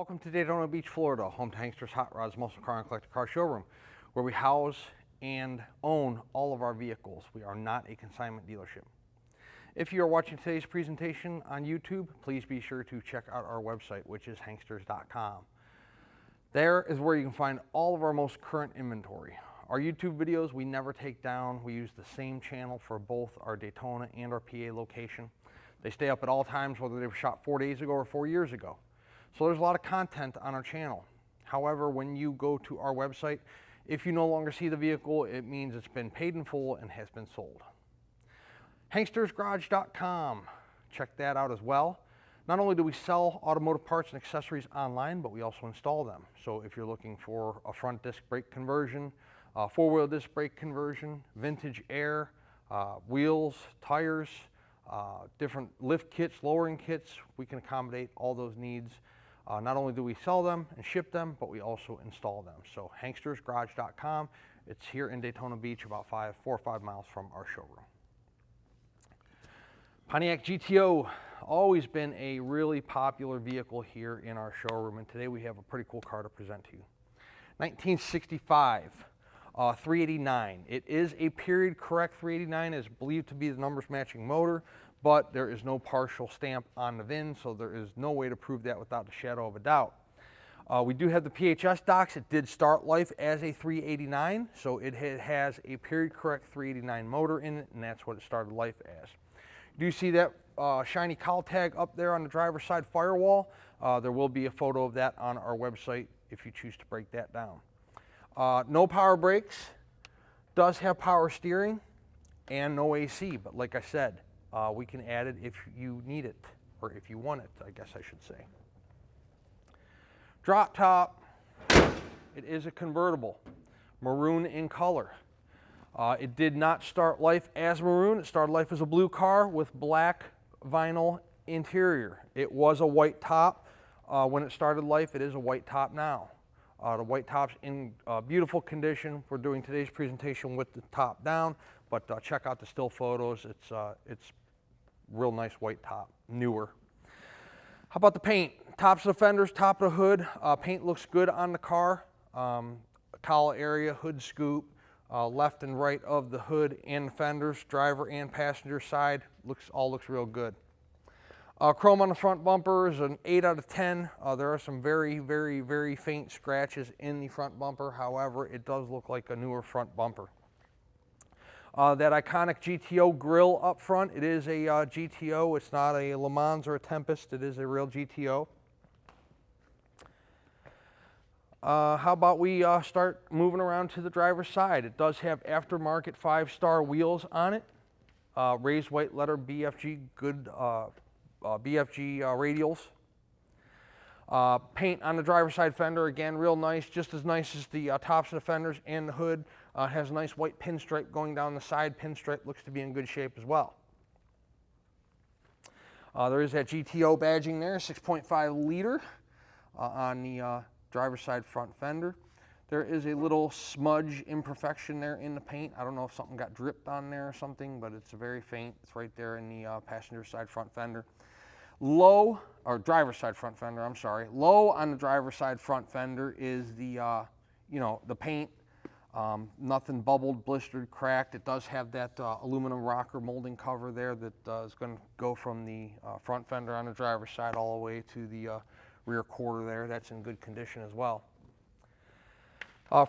Welcome to Daytona Beach, Florida, home to Hankster's Hot Rods Muscle Car and Collector Car Showroom, where we house and own all of our vehicles. We are not a consignment dealership. If you are watching today's presentation on YouTube, please be sure to check out our website, which is hanksters.com. There is where you can find all of our most current inventory. Our YouTube videos we never take down. We use the same channel for both our Daytona and our PA location. They stay up at all times, whether they were shot 4 days ago or 4 years ago. So there's a lot of content on our channel. However, when you go to our website, if you no longer see the vehicle, it means it's been paid in full and has been sold. HankstersGarage.com, check that out as well. Not only do we sell automotive parts and accessories online, but we also install them. So if you're looking for a front disc brake conversion, four-wheel disc brake conversion, vintage air, wheels, tires, different lift kits, lowering kits, we can accommodate all those needs. Not only do we sell them and ship them, but we also install them. So HankstersGarage.com, it's here in Daytona Beach, about 4 or 5 miles from our showroom. Pontiac GTO, always been a really popular vehicle here in our showroom, and today we have a pretty cool car to present to you. 1965, 389. It is a period correct 389, is believed to be the numbers matching motor, but there is no partial stamp on the VIN, so there is no way to prove that without a shadow of a doubt. We do have the PHS docs. It did start life as a 389, so it has a period correct 389 motor in it, and that's what it started life as. You do see that shiny cowl tag up there on the driver's side firewall. There will be a photo of that on our website if you choose to break that down. No power brakes, does have power steering, and no AC, but like I said, we can add it if you need it, or if you want it, I guess I should say. Drop top, it is a convertible, maroon in color. It did not start life as maroon. It started life as a blue car with black vinyl interior. It was a white top when it started life. It is a white top now. The white top's in beautiful condition. We're doing today's presentation with the top down, but check out the still photos. It's real nice white top, newer. How about the paint? Tops of the fenders, top of the hood. Paint looks good on the car. Cowl area, hood scoop. Left and right of the hood and the fenders, driver and passenger side, all looks real good. Chrome on the front bumper is an 8 out of 10. There are some very, very, very faint scratches in the front bumper. However, it does look like a newer front bumper. That iconic GTO grille up front, it is a GTO. It's not a Le Mans or a Tempest. It is a real GTO. How about we start moving around to the driver's side? It does have aftermarket 5-star wheels on it. Raised white letter BFG, good BFG radials. Paint on the driver's side fender, again, real nice, just as nice as the tops of the fenders and the hood. Has a nice white pinstripe going down the side. Pinstripe looks to be in good shape as well. There is that GTO badging there, 6.5 liter on the driver's side front fender. There is a little smudge imperfection there in the paint. I don't know if something got dripped on there or something, but it's very faint. It's right there in the passenger side front fender. Low, or driver's side front fender, I'm sorry. Low on the driver's side front fender is the, the paint. Nothing bubbled, blistered, cracked. It does have that aluminum rocker molding cover there that is going to go from the front fender on the driver's side all the way to the rear quarter there. That's in good condition as well.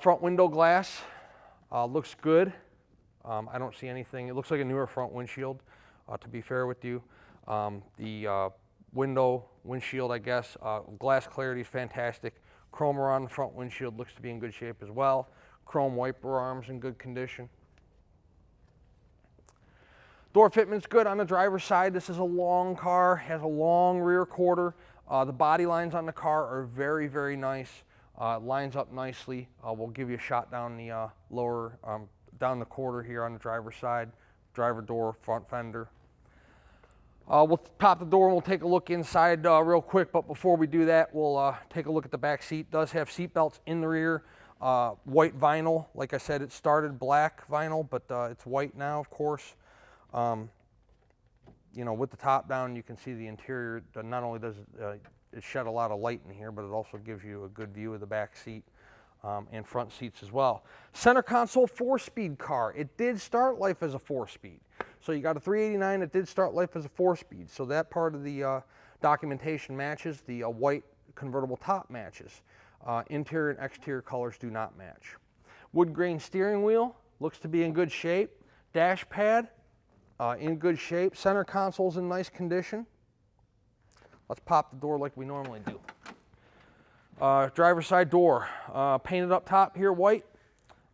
Front window glass looks good. I don't see anything. It looks like a newer front windshield, to be fair with you. The windshield, I guess, glass clarity is fantastic. Chrome around the front windshield looks to be in good shape as well. Chrome wiper arms in good condition. Door fitment's good on the driver's side. This is a long car, has a long rear quarter. The body lines on the car are very, very nice. Lines up nicely. We'll give you a shot down the down the quarter here on the driver's side. Driver door, front fender. We'll pop the door and we'll take a look inside real quick, but before we do that, we'll take a look at the back seat. It does have seat belts in the rear. White vinyl. Like I said, it started black vinyl, but it's white now, of course. you know, with the top down, you can see the interior. Not only does it shed a lot of light in here, but it also gives you a good view of the back seat and front seats as well. Center console 4-speed car. It did start life as a 4-speed. So you got a 389 that did start life as a 4-speed. So that part of the documentation matches. The white convertible top matches. Interior and exterior colors do not match. Wood grain steering wheel looks to be in good shape. Dash pad in good shape. Center console's in nice condition. Let's pop the door like we normally do. Driver's side door, painted up top here white.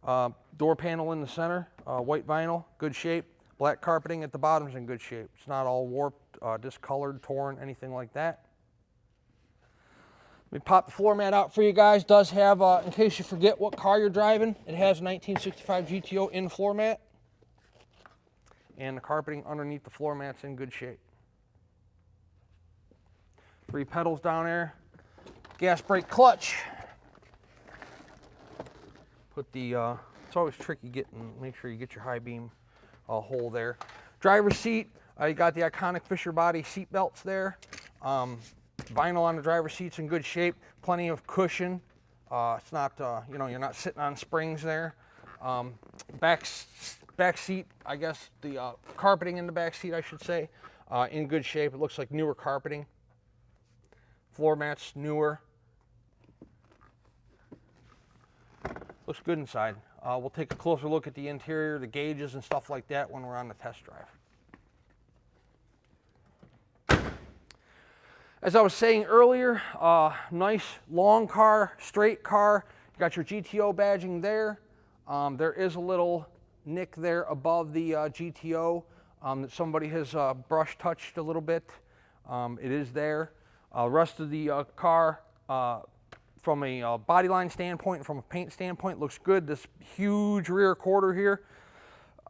Door panel in the center, white vinyl, good shape. Black carpeting at the bottom's in good shape. It's not all warped, discolored, torn, anything like that. Let me pop the floor mat out for you guys. Does have, in case you forget what car you're driving, it has a 1965 GTO in floor mat. And the carpeting underneath the floor mat's in good shape. 3 pedals down there. Gas, brake, clutch. Put the, it's always tricky make sure you get your high beam hole there. Driver's seat, you got the iconic Fisher body seat belts there. Vinyl on the driver's seat's in good shape. Plenty of cushion. It's not, you know, you're not sitting on springs there. Back seat, I guess the carpeting in the back seat, I should say, in good shape. It looks like newer carpeting. Floor mats newer. Looks good inside. We'll take a closer look at the interior, the gauges and stuff like that when we're on the test drive. As I was saying earlier, nice long car, straight car. You got your GTO badging there. There is a little nick there above the GTO that somebody has brush touched a little bit. It is there. Rest of the car, from a body line standpoint, from a paint standpoint, looks good. This huge rear quarter here,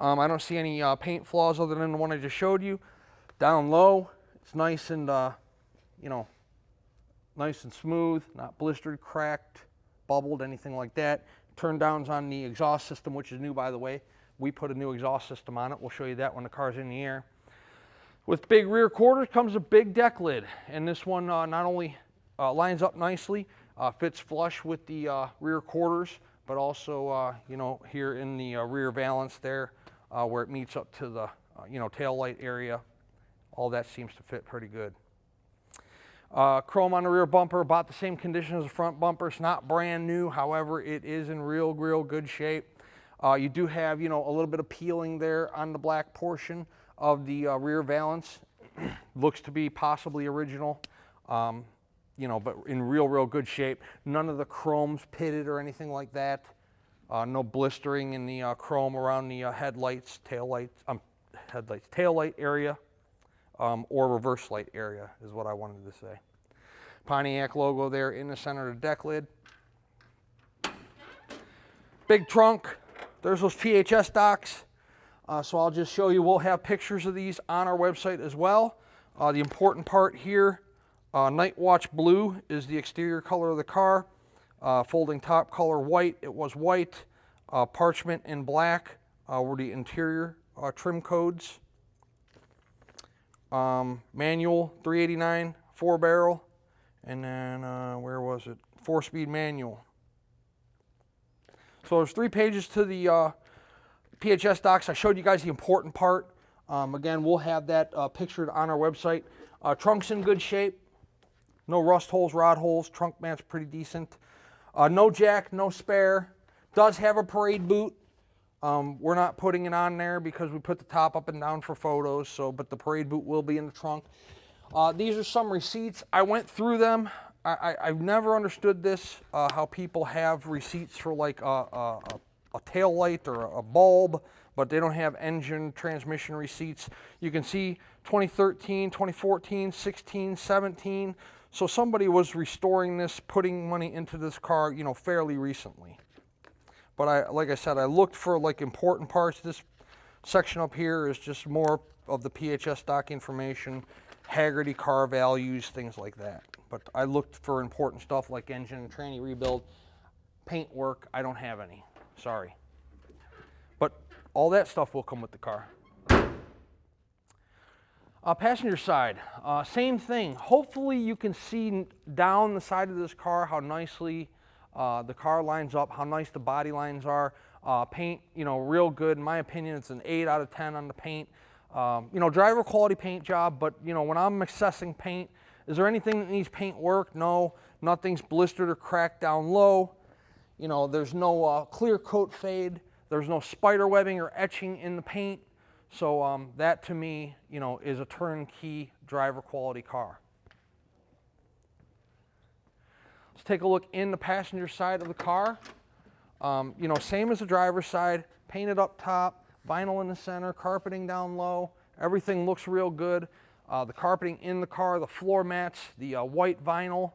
I don't see any paint flaws other than the one I just showed you. Down low, it's nice and, you know, nice and smooth, not blistered, cracked, bubbled, anything like that. Turn downs on the exhaust system, which is new, by the way. We put a new exhaust system on it. We'll show you that when the car's in the air. With big rear quarters comes a big deck lid, and this one not only lines up nicely, fits flush with the rear quarters, but also, you know, here in the rear valance there, where it meets up to the, you know, tail light area. All that seems to fit pretty good. Chrome on the rear bumper, about the same condition as the front bumper. It's not brand new, however, it is in real good shape. You do have, you know, a little bit of peeling there on the black portion of the rear valance. Looks to be possibly original, you know, but in real good shape. None of the chrome's pitted or anything like that. No blistering in the chrome around the headlights, tail light area. Or reverse light area is what I wanted to say. Pontiac logo there in the center of the deck lid. Big trunk. There's those PHS docks. So I'll just show you. We'll have pictures of these on our website as well. The important part here, Night Watch Blue is the exterior color of the car. Folding top color white. It was white. Parchment and black were the interior trim codes. Manual 389 4-barrel, and then where was it? 4-speed manual. So there's 3 pages to the PHS docs. I showed you guys the important part. Again, we'll have that pictured on our website. Trunk's in good shape. No rust holes, rod holes. Trunk mat's pretty decent. No jack, no spare. Does have a parade boot. We're not putting it on there because we put the top up and down for photos, so, but the parade boot will be in the trunk. These are some receipts. I went through them. I've never understood this, how people have receipts for like a tail light or a bulb, but they don't have engine transmission receipts. You can see 2013, 2014, 16, 17. So somebody was restoring this, putting money into this car, you know, fairly recently. But like I said, I looked for like important parts. This section up here is just more of the PHS doc information, Haggerty car values, things like that. But I looked for important stuff like engine and tranny rebuild, paint work. I don't have any, sorry. But all that stuff will come with the car. Passenger side, same thing. Hopefully you can see down the side of this car how nicely the car lines up, how nice the body lines are. Paint, you know, real good. In my opinion, it's an 8 out of 10 on the paint. You know, driver quality paint job, but you know, when I'm assessing paint, is there anything that needs paint work? No, nothing's blistered or cracked down low. You know, there's no clear coat fade. There's no spider webbing or etching in the paint. So that to me, you know, is a turnkey driver quality car. Let's take a look in the passenger side of the car. You know, same as the driver's side, painted up top, vinyl in the center, carpeting down low. Everything looks real good. The carpeting in the car, the floor mats, the white vinyl.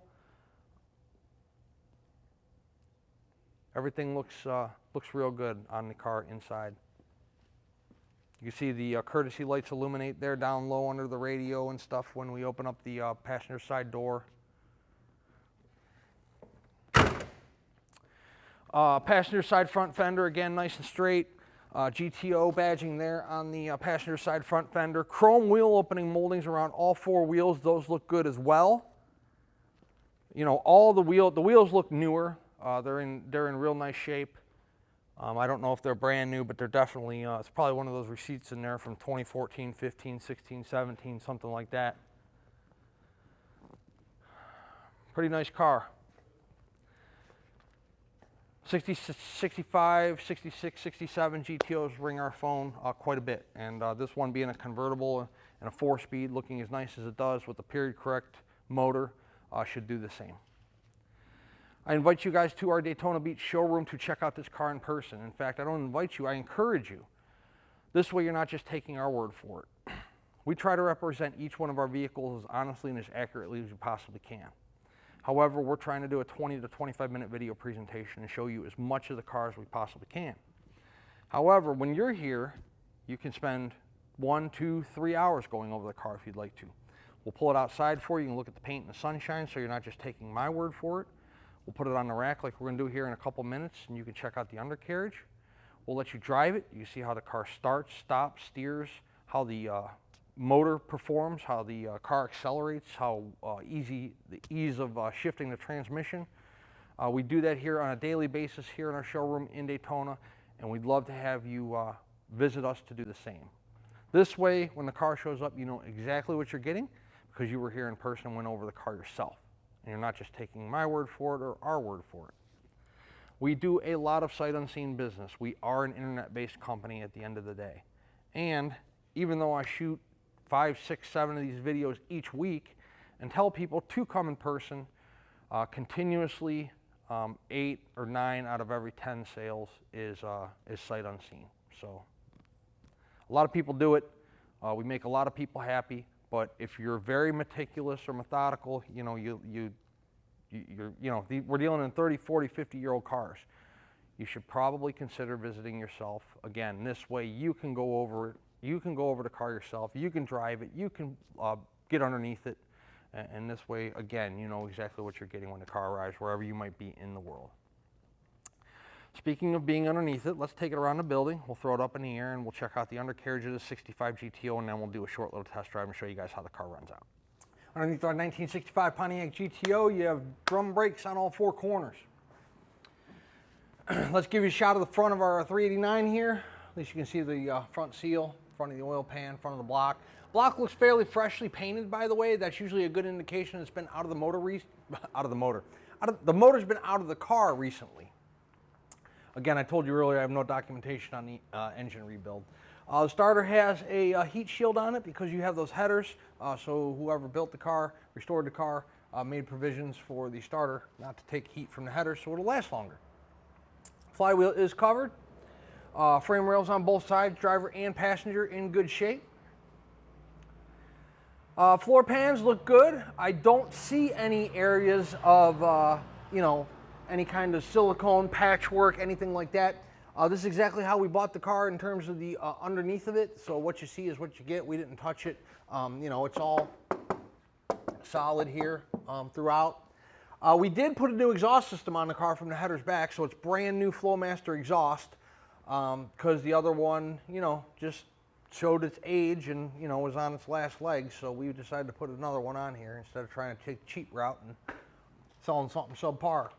Everything looks real good on the car inside. You can see the courtesy lights illuminate there down low under the radio and stuff when we open up the passenger side door. Passenger side front fender, again, nice and straight. GTO badging there on the passenger side front fender. Chrome wheel opening moldings around all 4 wheels. Those look good as well. You know, all the wheels look newer. They're in real nice shape. I don't know if they're brand new, but they're definitely, it's probably one of those receipts in there from 2014, 15, 16, 17, something like that. Pretty nice car. 60, 65, 66, 67 GTOs ring our phone quite a bit. And this one being a convertible and a 4-speed looking as nice as it does with the period correct motor should do the same. I invite you guys to our Daytona Beach showroom to check out this car in person. In fact, I don't invite you, I encourage you. This way you're not just taking our word for it. We try to represent each one of our vehicles as honestly and as accurately as we possibly can. However, we're trying to do a 20 to 25 minute video presentation and show you as much of the car as we possibly can. However, when you're here, you can spend 1, 2, 3 hours going over the car if you'd like to. We'll pull it outside for you and look at the paint in the sunshine so you're not just taking my word for it. We'll put it on the rack like we're going to do here in a couple minutes, and you can check out the undercarriage. We'll let you drive it. You see how the car starts, stops, steers, how the motor performs, how the car accelerates, how the ease of shifting the transmission. We do that here on a daily basis here in our showroom in Daytona, and we'd love to have you visit us to do the same. This way, when the car shows up, you know exactly what you're getting because you were here in person and went over the car yourself. And you're not just taking my word for it or our word for it. We do a lot of sight unseen business. We are an internet-based company at the end of the day. And even though I shoot 5, 6, 7 of these videos each week and tell people to come in person, continuously 8 or 9 out of every 10 sales is sight unseen. So a lot of people do it. We make a lot of people happy. But if you're very meticulous or methodical, you know, we're dealing in 30, 40, 50-year-old cars. You should probably consider visiting yourself. Again, this way you can go over it. You can go over the car yourself. You can drive it. You can get underneath it. And this way, again, you know exactly what you're getting when the car arrives, wherever you might be in the world. Speaking of being underneath it, let's take it around the building. We'll throw it up in the air and we'll check out the undercarriage of the 65 GTO, and then we'll do a short little test drive and show you guys how the car runs out. Underneath our 1965 Pontiac GTO, you have drum brakes on all 4 corners. Let's give you a shot of the front of our 389 here. At least you can see the front seal, front of the oil pan, front of the block. Block looks fairly freshly painted, by the way. That's usually a good indication it's been out of the motor. The motor's been out of the car recently. Again, I told you earlier I have no documentation on the engine rebuild. The starter has a heat shield on it because you have those headers. So whoever built the car, restored the car, made provisions for the starter not to take heat from the header so it'll last longer. Flywheel is covered. Frame rails on both sides, driver and passenger in good shape. Floor pans look good. I don't see any areas of, any kind of silicone patchwork, anything like that. This is exactly how we bought the car in terms of the underneath of it. So what you see is what you get. We didn't touch it. It's all solid here throughout. We did put a new exhaust system on the car from the headers back, so it's brand new Flowmaster exhaust because the other one, just showed its age and, you know, was on its last legs, so we decided to put another one on here instead of trying to take the cheap route and selling something subpar.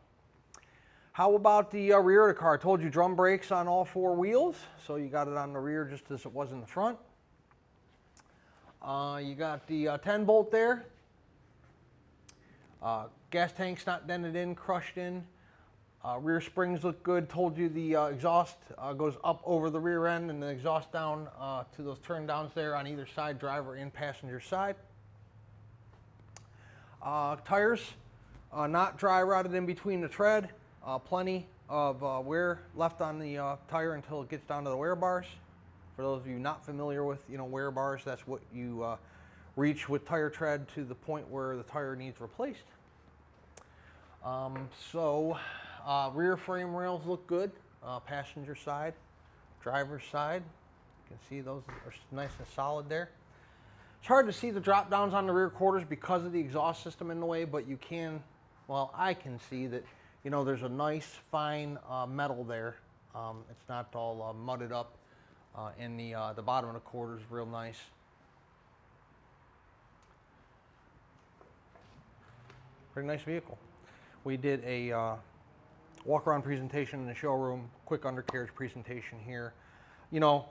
How about the rear of the car? I told you drum brakes on all 4 wheels, so you got it on the rear just as it was in the front. You got the 10 bolt there. Gas tank's not dented in, crushed in. Rear springs look good. Told you the exhaust goes up over the rear end and the exhaust down to those turn downs there on either side, driver and passenger side. Tires, not dry rotted in between the tread. Plenty of wear left on the tire until it gets down to the wear bars. For those of you not familiar with, you know, wear bars, that's what you reach with tire tread to the point where the tire needs replaced. Rear frame rails look good. Passenger side, driver's side. You can see those are nice and solid there. It's hard to see the drop downs on the rear quarters because of the exhaust system in the way, but you can, well, I can see that, you know, there's a nice fine metal there. It's not all mudded up, and the bottom of the quarter is real nice. Pretty nice vehicle. We did a walk-around presentation in the showroom, quick undercarriage presentation here. You know,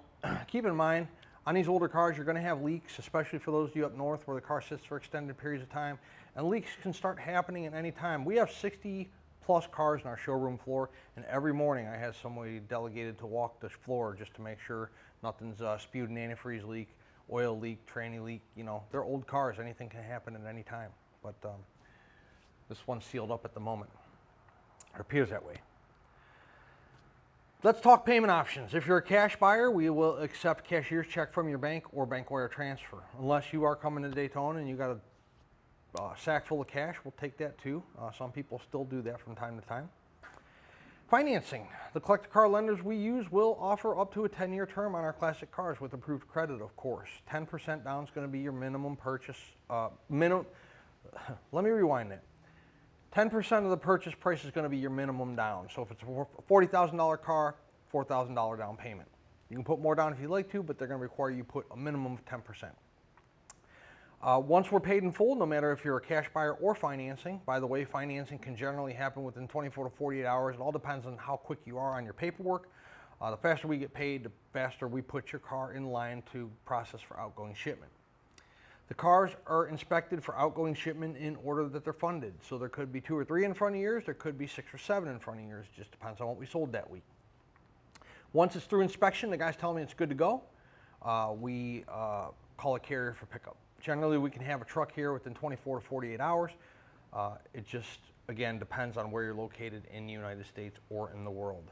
keep in mind, on these older cars, you're going to have leaks, especially for those of you up north where the car sits for extended periods of time, and leaks can start happening at any time. We have 60 plus cars in our showroom floor, and every morning I have somebody delegated to walk the floor just to make sure nothing's spewed an antifreeze leak, oil leak, tranny leak. You know, they're old cars, anything can happen at any time, but this one's sealed up at the moment. It appears that way. Let's talk payment options. If you're a cash buyer, we will accept cashier's check from your bank or bank wire transfer. Unless you are coming to Daytona and you got a sack full of cash, we'll take that too. Some people still do that from time to time. Financing. The collector car lenders we use will offer up to a 10-year term on our classic cars with approved credit, of course. 10% down is going to be your minimum purchase. Let me rewind that. 10% of the purchase price is going to be your minimum down. So if it's a $40,000 car, $4,000 down payment. You can put more down if you'd like to, but they're going to require you put a minimum of 10%. Once we're paid in full, no matter if you're a cash buyer or financing, by the way, financing can generally happen within 24 to 48 hours. It all depends on how quick you are on your paperwork. The faster we get paid, the faster we put your car in line to process for outgoing shipment. The cars are inspected for outgoing shipment in order that they're funded. So there could be 2 or 3 in front of yours, there could be 6 or 7 in front of yours. It just depends on what we sold that week. Once it's through inspection, the guys tell me it's good to go. We call a carrier for pickup. Generally, we can have a truck here within 24 to 48 hours. It just, again, depends on where you're located in the United States or in the world.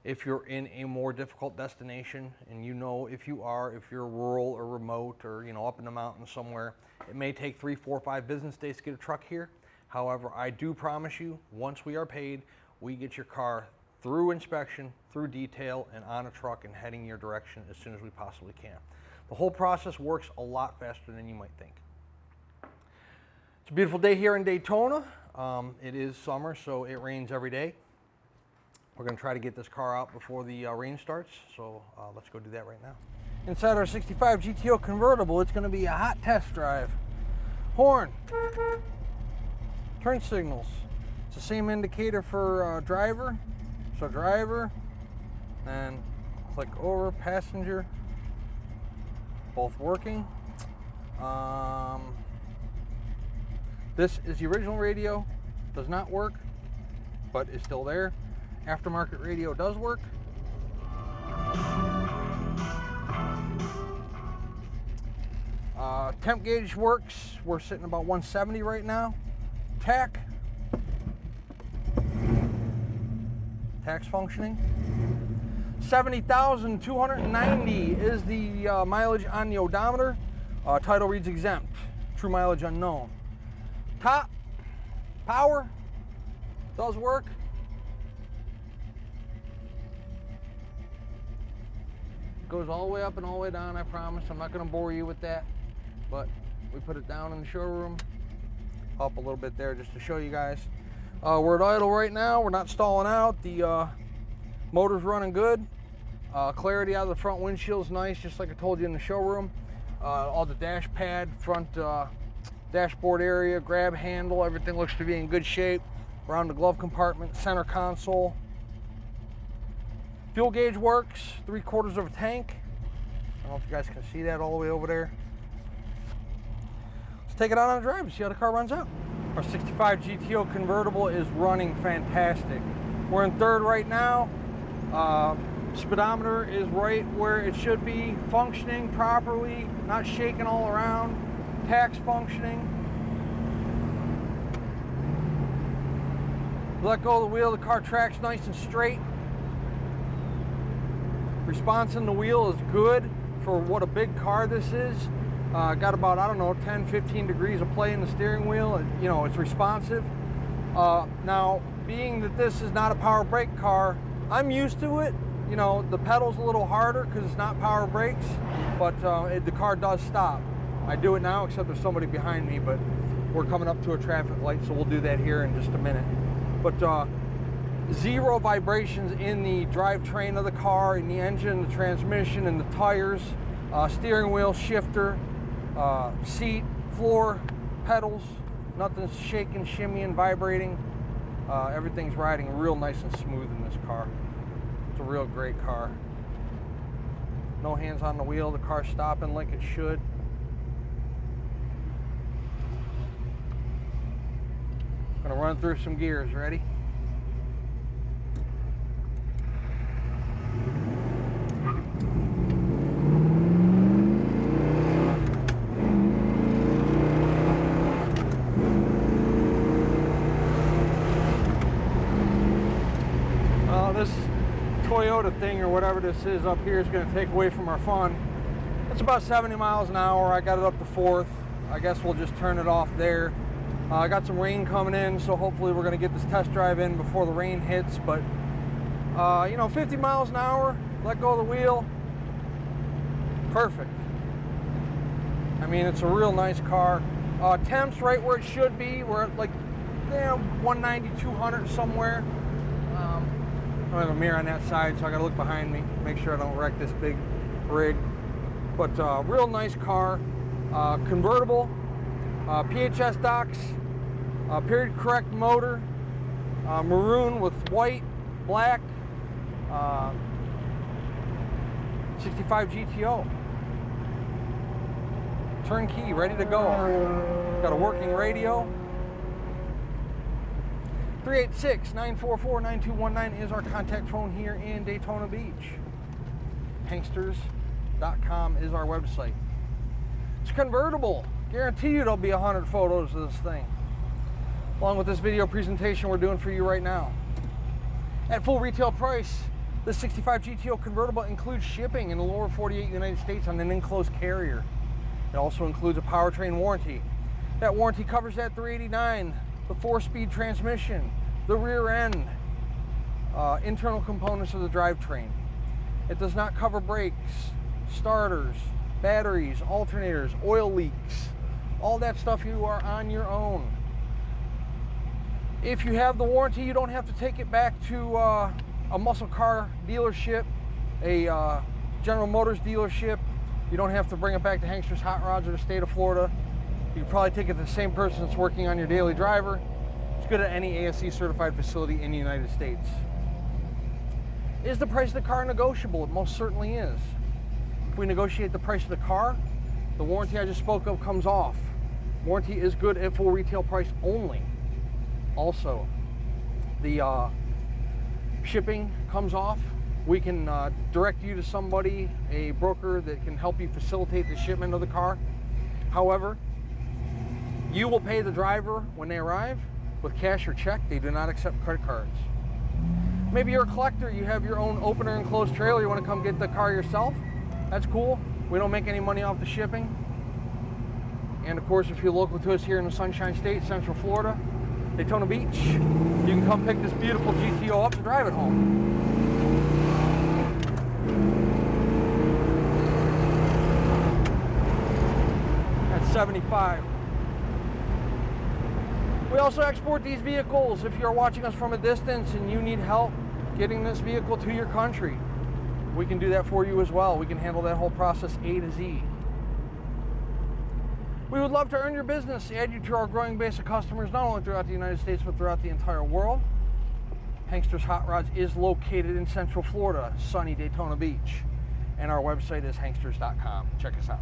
If you're in a more difficult destination, and you know if you're rural or remote or, you know, up in the mountains somewhere, it may take 3, 4, 5 business days to get a truck here. However, I do promise you, once we are paid, we get your car through inspection, through detail, and on a truck and heading your direction as soon as we possibly can. The whole process works a lot faster than you might think. It's a beautiful day here in Daytona. It is summer, so it rains every day. We're going to try to get this car out before the rain starts, so let's go do that right now. Inside our 65 GTO convertible, it's going to be a hot test drive. Horn, turn signals. It's the same indicator for driver, so driver, and click over, passenger, both working. This is the original radio, does not work, but is still there. Aftermarket radio does work. Temp gauge works. We're sitting about 170 right now. Tach's functioning. 70,290 is the mileage on the odometer. Title reads exempt. True mileage unknown. Top power does work. Goes all the way up and all the way down, I promise. I'm not going to bore you with that, but we put it down in the showroom. Up a little bit there just to show you guys. We're at idle right now. We're not stalling out. The motor's running good. Clarity out of the front windshield is nice, just like I told you in the showroom. All the dash pad, front dashboard area, grab handle, everything looks to be in good shape. Around the glove compartment, center console. Fuel gauge works, 3/4 of a tank. I don't know if you guys can see that all the way over there. Let's take it out on a drive and see how the car runs out. Our 65 GTO convertible is running fantastic. We're in third right now. Speedometer is right where it should be, functioning properly, not shaking all around. Tax functioning. Let go of the wheel, the car tracks nice and straight. Response in the wheel is good for what a big car this is. Got about, I don't know, 10, 15 degrees of play in the steering wheel. You know, it's responsive. Now, being that this is not a power brake car, I'm used to it. You know, the pedal's a little harder because it's not power brakes, but the car does stop. I do it now, except there's somebody behind me, but we're coming up to a traffic light, so we'll do that here in just a minute. But zero vibrations in the drivetrain of the car, in the engine, the transmission, and the tires, steering wheel, shifter, seat, floor, pedals. Nothing's shaking, shimmying, vibrating. Everything's riding real nice and smooth in this car. It's a real great car. No hands on the wheel. The car's stopping like it should. Gonna run through some gears. Ready? This Toyota thing or whatever this is up here is going to take away from our fun. It's about 70 miles an hour. I got it up to 4th. I guess we'll just turn it off there. I got some rain coming in, so hopefully we're going to get this test drive in before the rain hits. But you know, 50 miles an hour, let go of the wheel, perfect. I mean, it's a real nice car. Temps right where it should be. We're at like 190, 200 somewhere. I don't have a mirror on that side, so I got to look behind me, make sure I don't wreck this big rig. But real nice car, convertible, PHS docks, period correct motor, maroon with white, black, 65 GTO. Turnkey, ready to go. Got a working radio. 386-944-9219 is our contact phone here in Daytona Beach. Hanksters.com is our website. It's convertible. Guarantee you there'll be 100 photos of this thing, along with this video presentation we're doing for you right now. At full retail price, this 65 GTO convertible includes shipping in the lower 48 United States on an enclosed carrier. It also includes a powertrain warranty. That warranty covers that $389. The 4-speed transmission, the rear end, internal components of the drivetrain. It does not cover brakes, starters, batteries, alternators, oil leaks. All that stuff you are on your own. If you have the warranty, you don't have to take it back to a muscle car dealership, a General Motors dealership. You don't have to bring it back to Hanksters Hot Rods or the state of Florida. You can probably take it to the same person that's working on your daily driver. It's good at any ASE certified facility in the United States. Is the price of the car negotiable? It most certainly is. If we negotiate the price of the car, the warranty I just spoke of comes off. Warranty is good at full retail price only. Also, the shipping comes off. We can direct you to somebody, a broker that can help you facilitate the shipment of the car. However, you will pay the driver when they arrive with cash or check. They do not accept credit cards. Maybe you're a collector, you have your own open or enclosed trailer, you want to come get the car yourself. That's cool. We don't make any money off the shipping. And of course, if you're local to us here in the Sunshine State, Central Florida, Daytona Beach, you can come pick this beautiful GTO up and drive it home. That's 75. We also export these vehicles if you're watching us from a distance and you need help getting this vehicle to your country. we can do that for you as well. We can handle that whole process A to Z. We would love to earn your business, add you to our growing base of customers, not only throughout the United States, but throughout the entire world. Hankster's Hot Rods is located in Central Florida, sunny Daytona Beach. And our website is hanksters.com. Check us out.